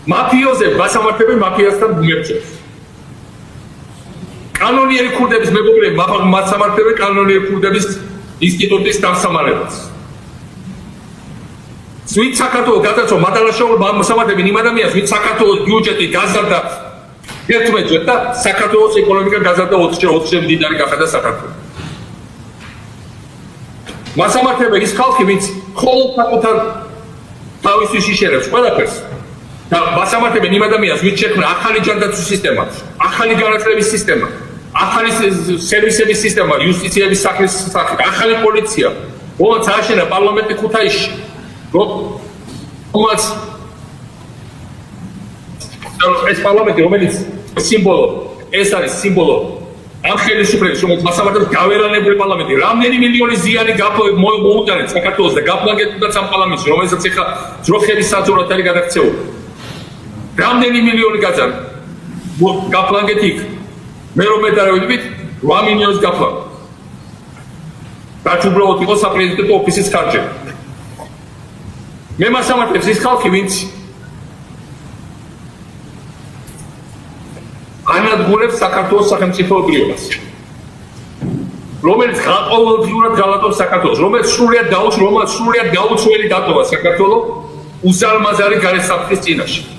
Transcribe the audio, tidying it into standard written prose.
მაფიოზები გასამართლებელი მაფიასთან ბუნებჭებს. კანონიერი ქურდების მეგობრები მასამართლებელი კანონიერი ქურდების ინსტიტუტის დამსამარელებს. ვით საქართველოს გადაცო მადალაშოულმა მოსამართლებელი იმ ადამიანს ვით საქართველოს ბიუჯეტი გაზარდა 11 ჯერ და საქართველოს ეკონომიკა გაზარდა 20 ჯერ მდიდარი გახადა საქართველო. მასამართლებელი ის ხალხი ვინც მხოლოდ საკუთარ თავისთვის იშერებს ყველაფერს და მასამართლებელი იმ ადამიანს ვინც შექმნა ახალი ჯანდაცვის სისტემა, ახალი განათლების სისტემა, ახალი სერვისების სისტემა, იუსტიციების სახლის ახალი პოლიცია, რომელიც ააშენა პარლამენტი ქუთაისში, რომელიც ეს პარლამენტი რომელიც სიმბოლო, ეს არის სიმბოლო ამ ხელისუფლების, რომელიც მასამართლებლად გავერანებული პარლამენტი, რამდენი მილიონი ზიანი მოუტანეთ საქართველოს და გაპლანგეთუნდაც ამ პარლამენტში, რომელსაც ეხლა ძროხების საძოვრად არის გადაქცეული. რამდენი მილიონი გაძარდა გაპლანგეთ იქ. მე რომ მეტარევით 8 მილიონს გაფლანგ. რაც უბრალოდ იყო საპრეზიდენტო ოფისის ხარჯები. მე მასამართლებს ის ხალხი, ვინც ანადგურებს საქართველოს სახელმწიფოებრიობას, რომელიც გაყოლებრივად გალატობს საქართველოს, რომელიც სრულიად გაუცვლელი დატოვა საქართველო უზარმაზარი გარესამხის წინაშე.